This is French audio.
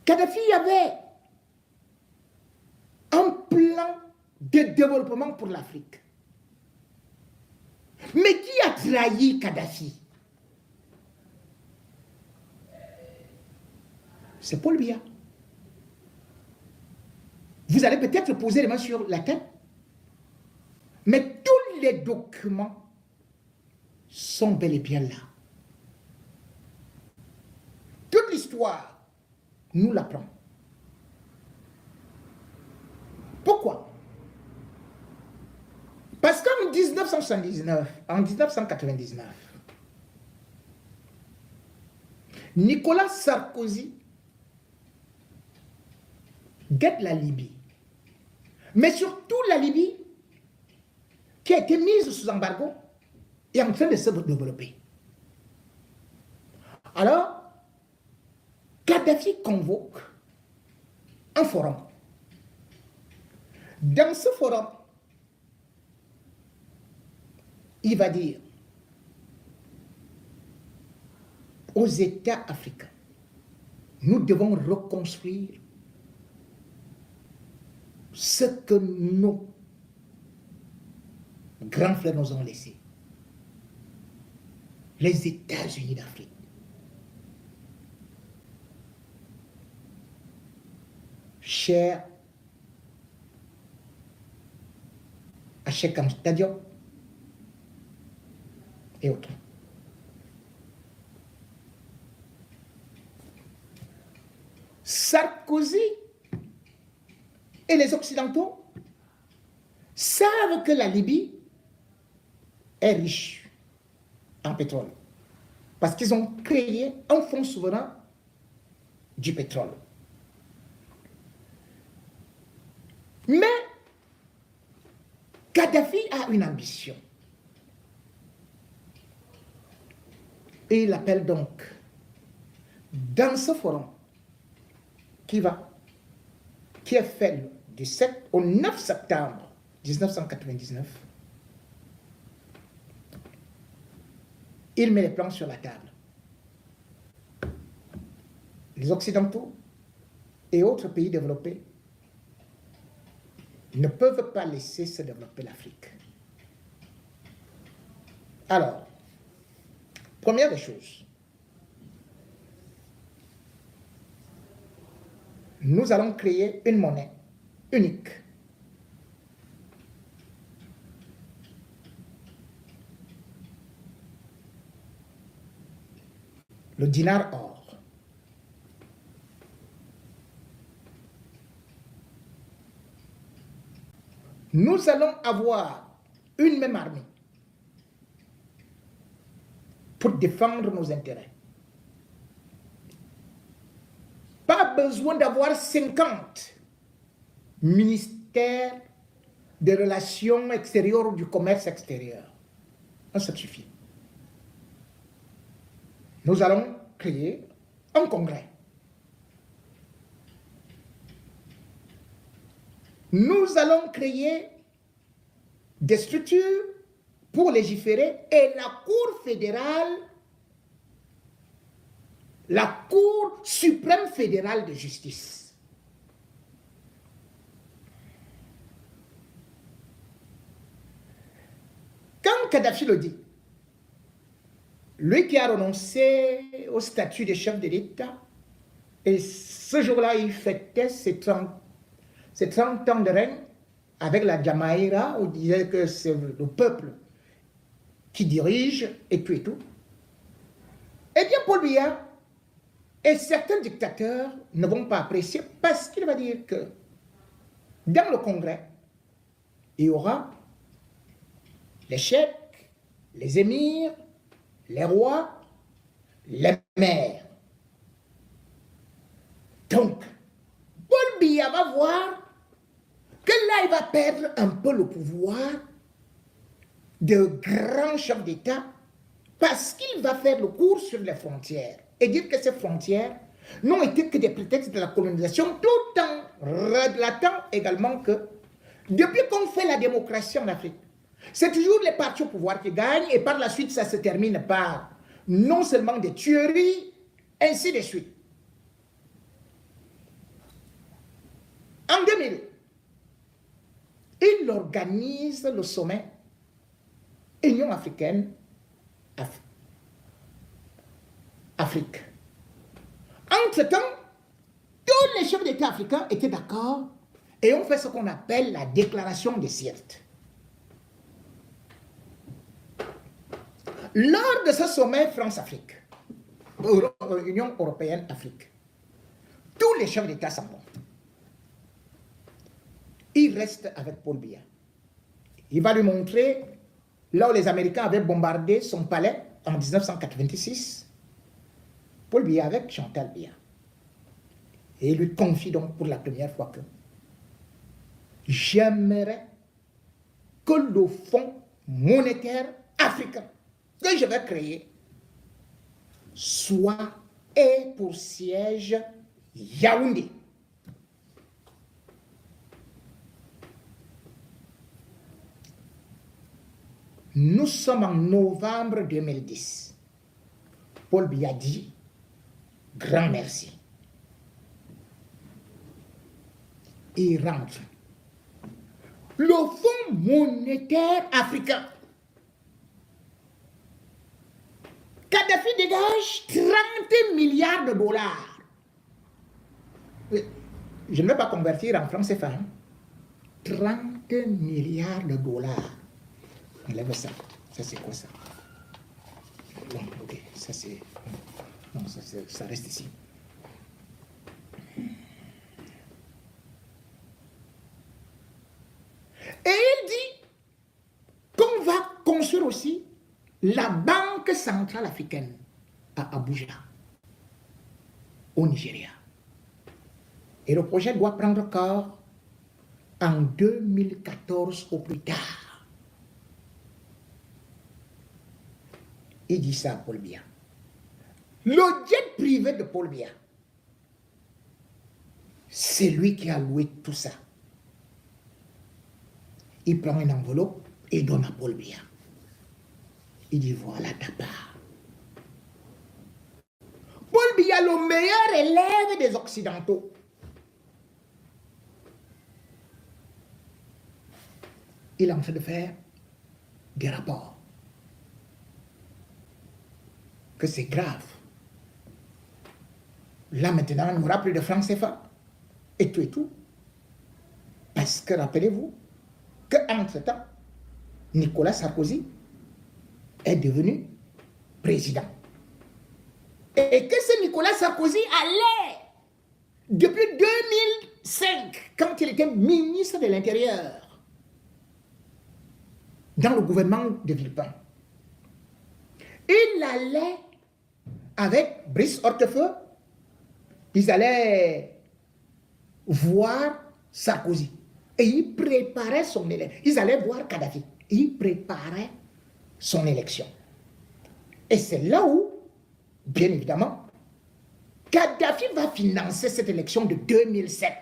Kadhafi avait un plan de développement pour l'Afrique. Mais qui a trahi Kadhafi? C'est Paul Biya. Vous allez peut-être poser les mains sur la tête, mais tous les documents sont bel et bien là. Toute l'histoire nous l'apprend. Pourquoi? Parce qu'en 1979, en 1999, Nicolas Sarkozy guette la Libye. Mais surtout la Libye, qui a été mise sous embargo, est en train de se développer. Alors, Kadhafi convoque un forum. Dans ce forum, il va dire aux États africains, nous devons reconstruire ce que nos grands frères nous ont laissé. Les États-Unis d'Afrique. Cher Cheikh Anta Diop et autres. Sarkozy et les Occidentaux savent que la Libye est riche en pétrole. Parce qu'ils ont créé un fonds souverain du pétrole. Mais Kadhafi a une ambition. Et il appelle donc, dans ce forum, qui est fait du 7 au 9 septembre 1999, il met les plans sur la table. Les Occidentaux et autres pays développés ne peuvent pas laisser se développer l'Afrique. Alors, première des choses, nous allons créer une monnaie unique. Le dinar or. Nous allons avoir une même armée pour défendre nos intérêts. Pas besoin d'avoir 50 ministères des relations extérieures ou du commerce extérieur. Non, ça suffit. Nous allons créer un congrès. Nous allons créer des structures pour légiférer et la Cour fédérale, la Cour suprême fédérale de justice. Quand Kadhafi le dit, lui qui a renoncé au statut de chef de l'État, et ce jour-là, il fêtait ses 30 ans de règne avec la Jamaïra, où il disait que c'est le peuple qui dirige et tout et tout. Eh bien, Paul Biya et certains dictateurs ne vont pas apprécier parce qu'il va dire que dans le Congrès, il y aura les cheikhs, les émirs, les rois, les maires. Donc, Paul Biya va voir que là, il va perdre un peu le pouvoir de grand chef d'État parce qu'il va faire le cours sur les frontières et dire que ces frontières n'ont été que des prétextes de la colonisation, tout en relatant également que depuis qu'on fait la démocratie en Afrique, c'est toujours les partis au pouvoir qui gagnent et par la suite, ça se termine par non seulement des tueries, ainsi de suite. il organise le sommet Union africaine, Afrique. Entre-temps, tous les chefs d'État africains étaient d'accord et ont fait ce qu'on appelle la déclaration de Sirte. Lors de ce sommet France-Afrique, Union européenne-Afrique, tous les chefs d'État s'en vont. Il reste avec Paul Biya. Il va lui montrer, là où les Américains avaient bombardé son palais en 1986, Paul Biya avec Chantal Biya. Et il lui confie donc pour la première fois que j'aimerais que le Fonds monétaire africain que je vais créer soit et pour siège Yaoundé. Nous sommes en novembre 2010. Paul Biya dit grand merci. Il rentre. Le Fonds monétaire africain. Kadhafi dégage 30 milliards de dollars. Je ne vais pas convertir en francs CFA. 30 milliards de dollars. Enlève ça. Ça, c'est quoi ça? Bon, ok, ça c'est... Non, ça reste ici. Et il dit qu'on va construire aussi la Banque centrale africaine à Abuja, au Nigeria. Et le projet doit prendre corps en 2014 au plus tard. Il dit ça à Paul Biya. Le jet privé de Paul Biya, c'est lui qui a loué tout ça. Il prend une enveloppe et donne à Paul Biya. Il dit voilà ta part. Paul Biya, le meilleur élève des Occidentaux. Il est en train de faire des rapports. Que c'est grave. Là maintenant, on n'aura plus de francs CFA. Et tout et tout. Parce que rappelez-vous qu'entre-temps, Nicolas Sarkozy est devenu président. Et que ce Nicolas Sarkozy allait, depuis 2005, quand il était ministre de l'Intérieur, dans le gouvernement de Villepin, il allait avec Brice Hortefeux, ils allaient voir Sarkozy. Et ils préparaient son élection. Ils allaient voir Kadhafi. Ils préparaient son élection. Et c'est là où, bien évidemment, Kadhafi va financer cette élection de 2007.